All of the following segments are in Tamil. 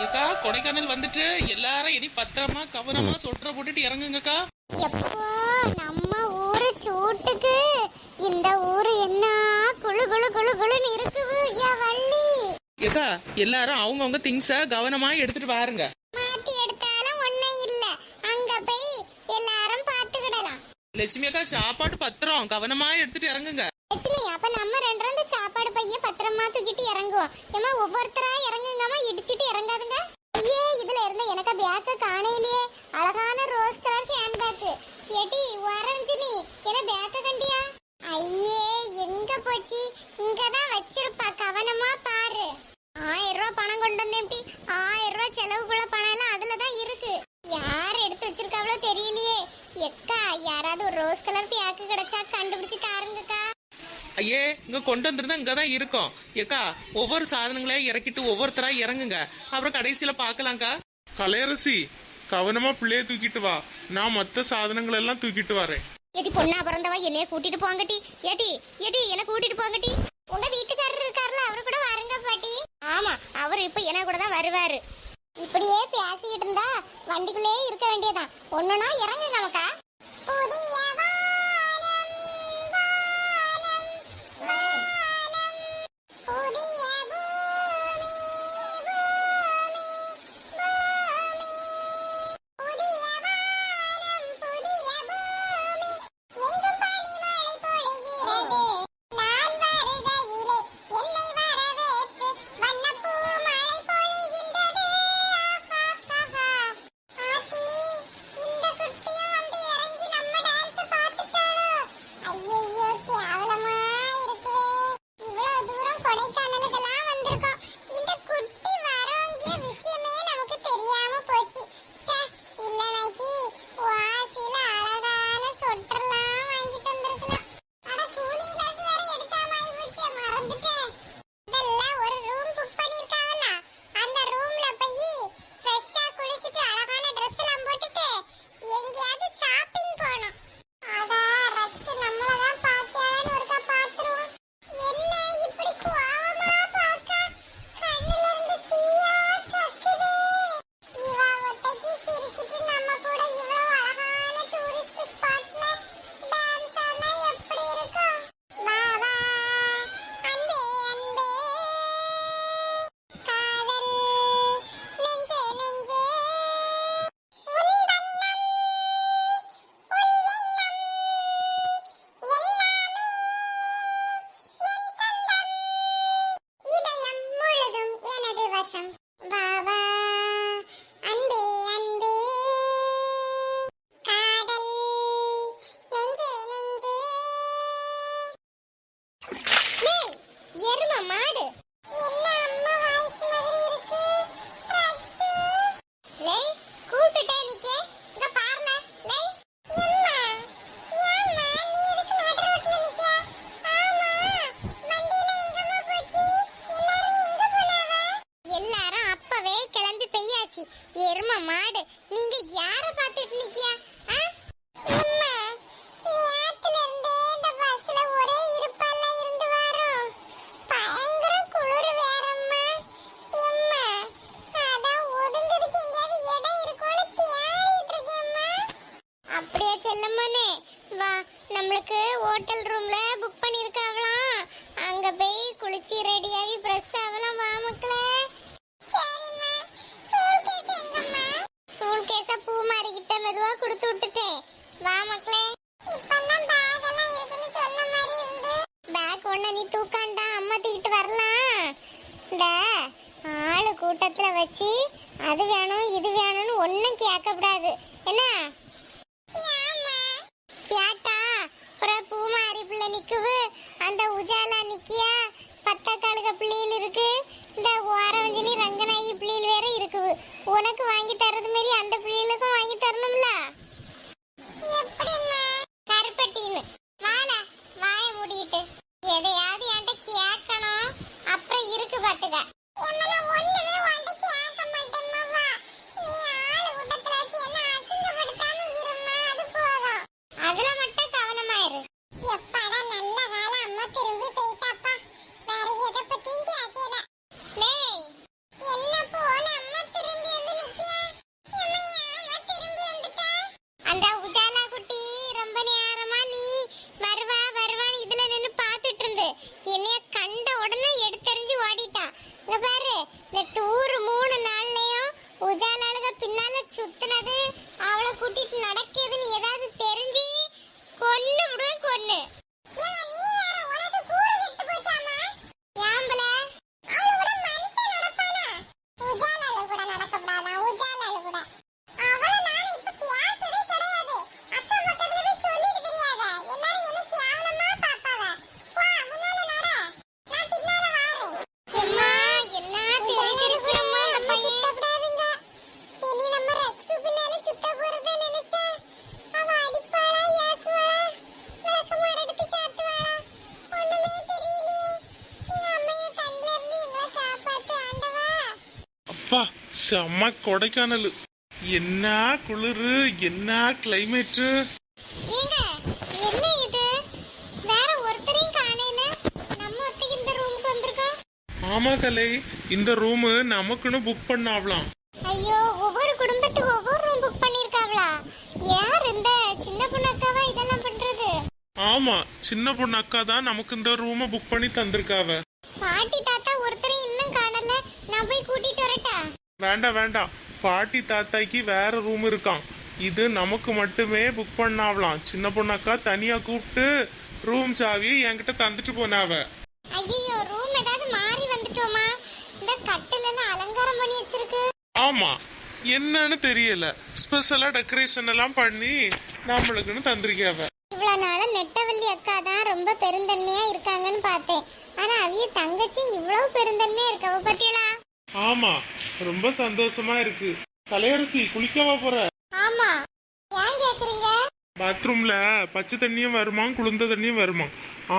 ஏக்கா கொடைக்கானல் வந்துட்டு எல்லாரும் இனி பத்திரமா கவனமா சொற்ற போட்டுட்டு இறங்குங்கக்கா. எப்போ நம்ம ஊரு சூட்டுக்கு இந்த ஊரு என்ன குளு குளு குளு குளுன்னு இருக்குது யா வள்ளி. ஏக்கா எல்லாரும் அவங்கவுங்க திங்ஸ கவனமா எடுத்துட்டு வாருங்க. மாத்தி எடுத்தாலும் ஒண்ணும் இல்ல, அங்க போய் எல்லாரும் பாத்துக்கிடலாம். லட்சுமி அக்கா சாப்பாடு பத்திரம் கவனமா எடுத்துட்டு இறங்குங்க. லட்சுமி அப்ப நம்ம ரெண்டு ரெண்டு சாப்பாடு பைய பத்திரமா தூக்கிட்டு இறங்குவோம். ஏமா ஒவ்வொருத்தரா இறங்குங்கம்மா, இடிச்சிட்டு இறங்காதுங்க. ஐயே இதுல இருந்த எனக்கு பேக்க காணையிலேயே, அழகான ரோஸ் கலர் ஹேண்ட் பேக். எடி வரஞ்சினி என்ன பேக்க கண்டியா? ஐயே எங்க போச்சு? இங்கதான் வச்சிருப்பா, கவனமா பாரு. 1000 ரூபாய் பணம் கொண்டு வந்தேன்டி. 1000 ரூபாய் செலவுக்குள்ள பணம் எல்லாம் அதுலதான் இருக்கு. யார் எடுத்து வச்சிருக்காவளோ தெரியலையே. எக்கா யாராவது ஒரு ரோஸ் கலர் பேக்கு கிடைச்சா கண்டுபிடிச்சு தாருங்கக்கா. ஐயே இங்க கொண்டு வந்திருந்தா இங்கதான் இருக்கும். ஏக்கா ஒவ்வொரு சாதனங்களையும் இறக்கிட்டு ஒவ்வொருத்தரா இறங்குங்க, அப்புறம் கடைசியில பாக்கலாம்க்கா. கலையரசி கவனமா பிள்ளைய தூக்கிட்டு வா, நான் மத்த சாதனங்கள் எல்லாம் தூக்கிட்டு வரேன். ஏடி பொண்ணா பிறந்தவா என்னைய கூட்டிட்டு போங்கட்டி. ஏடி ஏடி என்ன கூட்டிட்டு போங்கட்டி. உங்க வீட்டுக்காரர் இருக்காருல, அவரு கூட வாருங்க பாட்டி. ஆமா அவரு இப்ப என்ன கூட தான் வருவாரு. இப்படியே பேசிட்டு இருந்தா வண்டிக்குள்ளே இருக்க வேண்டியதான். ஒண்ணுனா இறங்கு நமக்கா. நம்மளுக்கு ஹோட்டல் ரூம்ல புக் பண்ணிருக்காவலாம். அங்க போய் குளிச்சி ரெடியாகி பிரஸ் ஆகலாம். வா மக்களே. சரிம்மா. சூல்கேஸ் எங்கம்மா? சூல்கேஸ பூ மாறிக்கிட்ட மெதுவா கொடுத்து விட்டுட்டேன். வா மக்களே. இப்பதான் பேக் எல்லாம் இருக்குன்னு சொன்ன மாதிரி இருந்து. பேக் ஒண்ணு நீ தூக்காண்டா, அம்மா தூக்கிட்டு வரலாம். இந்த ஆளு கூட்டத்துல வச்சு அது வேணும் இது வேணும்னு ஒன்னும் கேட்கக்கூடாது என்ன? கேட்டா அப்புறம் பூமாரி பிள்ளை நிக்குது, அந்த உஜாலா நிக்கியா, பத்தக்காளுக பிள்ளைகள் இருக்கு, இந்த ஓரவஞ்சினி ரங்கநாயகி பிள்ளைகள் வேற இருக்குது. உனக்கு வாங்கி தரது மாதிரி அந்த பிள்ளைகளுக்கும் வாங்கி தரணும்ல. கருப்பட்டின்னு வாழ வாய மூடிட்டு எதையாவது என்கிட்ட கேட்கணும். அப்புறம் இருக்கு பாத்துக்க. அப்பா செம்ம கொடைக்கானல். என்ன குளிரு, என்ன கிளைமேட்டு. ஏங்க என்ன இது, வேற ஒருத்தரையும் காணையில, நம்ம ஒத்தைக்கு இந்த ரூமுக்கு வந்திருக்கோம். ஆமா கலை, இந்த ரூமு நமக்குன்னு புக் பண்ணாவலாம். ஐயோ, ஒவ்வொரு குடும்பத்துக்கு ஒவ்வொரு ரூம் புக் பண்ணிருக்காங்களா? யார் இந்த சின்ன பொண்ணு அக்காவா இதெல்லாம் பண்றது? ஆமா, சின்ன பொண்ணு அக்கா தான் நமக்கு இந்த ரூமை புக் பண்ணி தந்திருக்காவ. பாட்டி தாத்தா ஒருத்தரையும் இன்னும் காணல, நான் போய் கூட்டிட்டு வரட்டா? வேண்டாம் வேண்டாம், பாட்டி தாத்தாய்க்கு வேற ரூம் இருக்கான். இது நமக்கு மட்டுமே புக் பண்ணாவலாம். சின்ன பொண்ணு அக்கா தனியா கூப்பிட்டு ரூம் சாவியை என்கிட்ட தந்துட்டு போனாவ. ஐயோ, ரூம் ஏதாவது மாறி வந்துட்டோமா? இந்த கட்டில எல்லாம் அலங்காரம் பண்ணி வச்சிருக்கு. ஆமா, என்னன்னு தெரியல, ஸ்பெஷலா டெக்கரேஷன் எல்லாம் பண்ணி நம்மளுக்குன்னு தந்திருக்காவ. இவ்வளவு நாள நெட்டவள்ளி அக்கா தான் ரொம்ப பெருந்தன்மையா இருக்காங்கன்னு பார்த்தேன். ஆனா அவிய தங்கச்சி இவ்வளவு பெருந்தன்மையா இருக்கவ பத்தியலா? ஆமா, ரொம்ப சந்தோஷமா இருக்கு. கலையரசி குளிக்கவா போற? ஆமா, ஏன் கேக்குறீங்க? பாத்ரூம்ல பச்சை தண்ணியும் வருமா, குளிர்ந்த தண்ணியும் வருமா?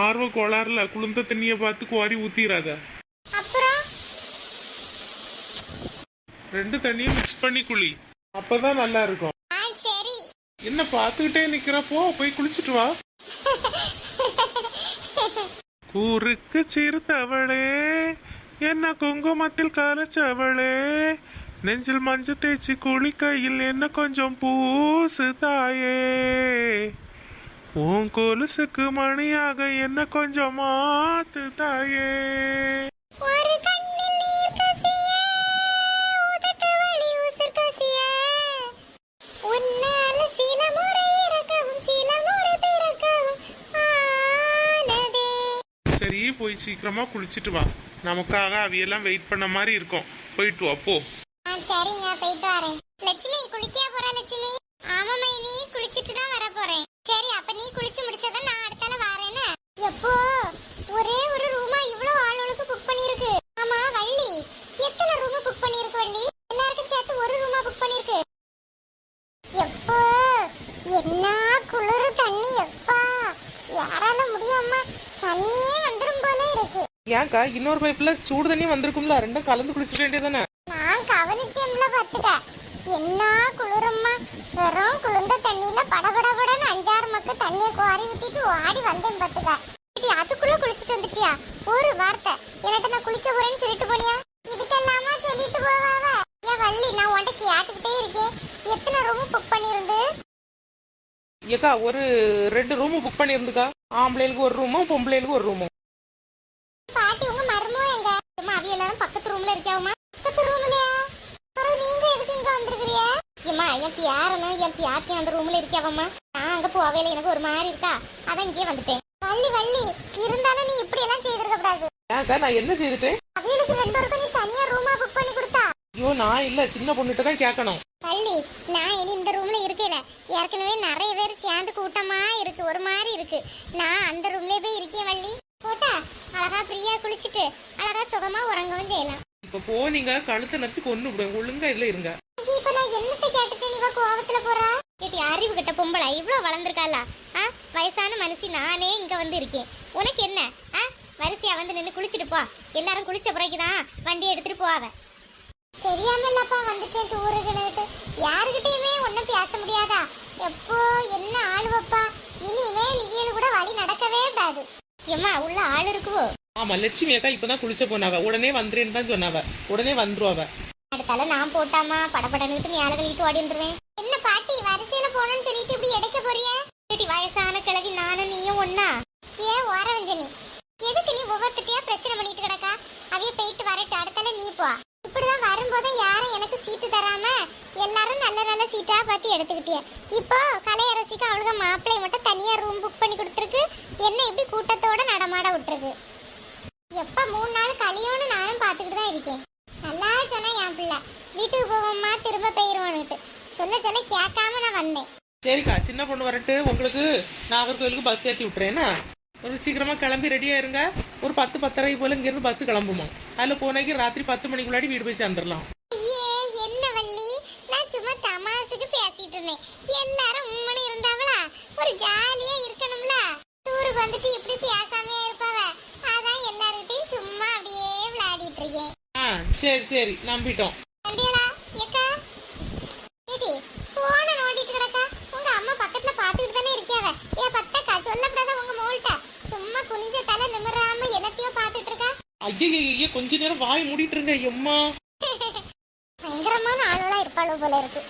ஆர்வ கோளாறுல குளிர்ந்த தண்ணிய பார்த்து குவாரி ஊத்திராத. அப்புறம் ரெண்டு தண்ணியும் மிக்ஸ் பண்ணி குளி, அப்பதான் நல்லா இருக்கும். சரி. என்ன பாத்துக்கிட்டே நிக்கிறப்போ போய் குளிச்சுட்டு வா. கூருக்கு சிறுத்தவளே, என்ன குங்குமத்தில் கரைச்சவளே, நெஞ்சில் மஞ்சள் தேய்ச்சி குளிக்கையில் என்ன கொஞ்சம் பூசு தாயே, உன் கொலுசுக்கு மணியாக என்ன கொஞ்சம் மாத்து தாயே. ஒரு கண்ணில் நீர் கசிய, உதட்டு வழி உசிர் கசிய, உன்னால சில முறை இறக்கவும் சில முறை பிறக்கவும் ஆனதே. சரி, போய் சீக்கிரமா குளிச்சுட்டு வா. நமக்காக அவையெல்லாம் வெயிட் பண்ண மாதிரி இருக்கும். போயிட்டு வா போ. சரிங்க, போயிட்டு வரேன். லட்சுமி குளிக்கா போறா? லட்சுமி, ஆமா மைனி, குளிச்சிட்டு தான் வர போறேன். சரி, அப்ப நீ குளிச்சு முடிச்சதான் நான் அடுத்தால வரேன்னு. எப்போ ஒரே ஒரு ரூமா இவ்வளவு ஆளுகளுக்கு புக் பண்ணிருக்கு? ஆமா வள்ளி, எத்தனை ரூம் புக் பண்ணிருக்கு வள்ளி? எல்லாருக்கும் சேர்த்து ஒரு ரூமா புக் பண்ணிருக்கு. எப்போ என்ன குளிரு தண்ணி, எப்பா யாரால முடியாம தண்ணியே வந்துரும் போல இருக்கு. ஏன்க்கா இன்னொரு பைப்ல சூடு தண்ணி வந்திருக்கும்ல, ரெண்டும் கலந்து குளிச்சுக்க வேண்டியதானே? நான் கவனிச்சேன்ல, பாத்துக்க. என்ன குளிரம்மா, வெறும் குளிர்ந்த தண்ணியில படபடபடன்னு 5-6 மக்கள் தண்ணிய குவாரி ஊத்திட்டு ஓடி வந்தேன் பாத்துக்க. அதுக்குள்ள குளிச்சுட்டு வந்துச்சியா? ஒரு வார்த்தை என்கிட்ட நான் குளிக்க போறேன்னு சொல்லிட்டு போனியா? இதுக்கெல்லாமா சொல்லிட்டு போவாவ? ஏன் வள்ளி, நான் உன்கிட்ட கேட்டுக்கிட்டே இருக்கேன், எத்தனை ரூம் புக் பண்ணிருந்து? ஏக்கா ஒரு 2 ரூம் புக் பண்ணியிருந்துக்கா. ஆம்பளைகளுக்கு ஒரு ரூமும் பொம்பளைகளுக்கு ஒரு ரூமும். பாட்டி உங்க மருமோ எங்க? அவிய எல்லாரும் பக்கத்து ரூம்ல இருக்காவமா? பக்கத்து ரூம்லயா? அப்புறம் நீங்க எதுக்கு இங்க வந்திருக்கிறிய? ஏமா, என் பியாரனும் என் பியாத்தையும் அந்த ரூம்ல இருக்காவம்மா. நான் அங்க போவேல, எனக்கு ஒரு மாதிரி இருக்கா, அதான் இங்கே வந்துட்டேன். வள்ளி வள்ளி, இருந்தாலும் நீ இப்படி எல்லாம் செய்திருக்க கூடாது. ஏன்க்கா நான் என்ன செய்துட்டேன்? அவியலுக்கு 2 பேருக்கும் நீ தனியா ரூமா புக் பண்ணி கொடுத்தா? ஐயோ, நான் இல்ல, சின்ன பொண்ணுகிட்ட தான் கேட்கணும். வள்ளி, நான் இனி இந்த ரூம்ல இருக்கல. ஏற்கனவே நிறைய பேர் சேர்ந்து கூட்டமா இருக்கு, ஒரு மாதிரி இருக்கு. நான் அந்த ரூம்லயே போய் இருக்கேன் வள்ளி. போட்டா அழகா ஃப்ரீயா குளிச்சுட்டு அழகா சுகமா உறங்கவும் செய்யலாம். இப்ப போனீங்க கழுத்தை நச்சு கொண்டு விடுங்க, ஒழுங்கா இதுல இருங்க. இப்ப நான் என்னத்தை கேட்டுட்டு நீ கோவத்துல போறா? கேட்டி, அறிவு கிட்ட பொம்பளை இவ்வளவு வளர்ந்துருக்காளா? வயசான மனுஷி நானே இங்க வந்து இருக்கேன், உனக்கு என்ன? வரிசையா வந்து நின்று குளிச்சுட்டு போ. எல்லாரும் குளிச்ச பிறகுதான் வண்டி எடுத்துட்டு போவாவ. தெரியாம இல்லப்பா வந்துட்டேன் டூருக்கு. யாருகிட்டயுமே ஒன்னும் பேச முடியாதா? எப்போ என்ன ஆளுவப்பா, இனிமேல் இவியலு கூட வழி நடக்கவே கூடாது. எம்மா, உள்ள ஆள் இருக்குவோ? ஆமா, லட்சுமி அக்கா இப்பதான் குளிச்ச போனாவ, உடனே வந்துருன்னு தான் சொன்னாவ, உடனே வந்துருவாவ. அடுத்தால நான் போட்டாமா படப்படன்னு நீ ஆளை கழிட்டு ஓடி வந்துருவேன். என்ன பாட்டி, வரிசையில போகணும்னு சொல்லிட்டு இப்படி எடுக்க போறிய? வயசான கிழவி நானும் நீயும் ஒன்னா? ஏன் ஓரவஞ்சனி, எதுக்கு நீ ஒவ்வொருத்தியா பிரச்சனை பண்ணிட்டு கிடக்கா? அவைய போயிட்டு வரட்டு, அடுத்தால நீ போ. இப்படிதான் வரும்போது யாரும் எனக்கு சீட்டு தராம எல்லாரும் நல்ல நல்ல சீட்டா பார்த்து எடுத்துக்கிட்டிய. இப்போ கலையரசிக்கு அவளுக்கு மாப்பிள்ளை மட்டும் தனியா ரூம் புக் பண்ணி கொடுத்துருக்கு, என்ன இப்படி கூட்டத்தோட நடமாட விட்டுருக்கு. எப்ப 3 நாள் கழியோன்னு நானும் பாத்துக்கிட்டு தான் இருக்கேன். நல்லா சொன்னா என் பிள்ளை, வீட்டுக்கு போவோம்மா திரும்ப போயிருவான்னுட்டு சொல்ல சொல்ல கேட்காம நான் வந்தேன். சரிக்கா, சின்ன பொண்ணு வரட்டு, உங்களுக்கு நாகர்கோவிலுக்கு பஸ் ஏற்றி விட்டுறேன்னா ஒரு சீக்கிரமா கிளம்பி ரெடியா இருங்க. ஒரு 10-10:30 போல இங்க இருந்து பஸ் கிளம்புமா. அதுல போனாக்கி ராத்திரி 10 மணிக்குள்ளாடி வீடு போய் சேர்ந்துடலாம். என்ன வள்ளி, நான் சும்மா தமாசுக்கு பேசிட்டு இருந்தேன். எல்லாரும் உம்மனி இருந்தாவளா, ஒரு ஜாலியா இருக்கணும்ல. டூருக்கு வந்துட்டு இப்படி பேசாமையா இருப்பாவ, அதான் எல்லார்கிட்டையும் சும்மா அப்படியே விளையாடிட்டு இருக்கேன். சரி சரி, நம்பிட்டோம். ஐயா கொஞ்ச நேரம் வாய் மூடிட்டு இருங்க எம்மா. பயங்கரமான ஆளோட இருப்பாளோ போல இருக்கு.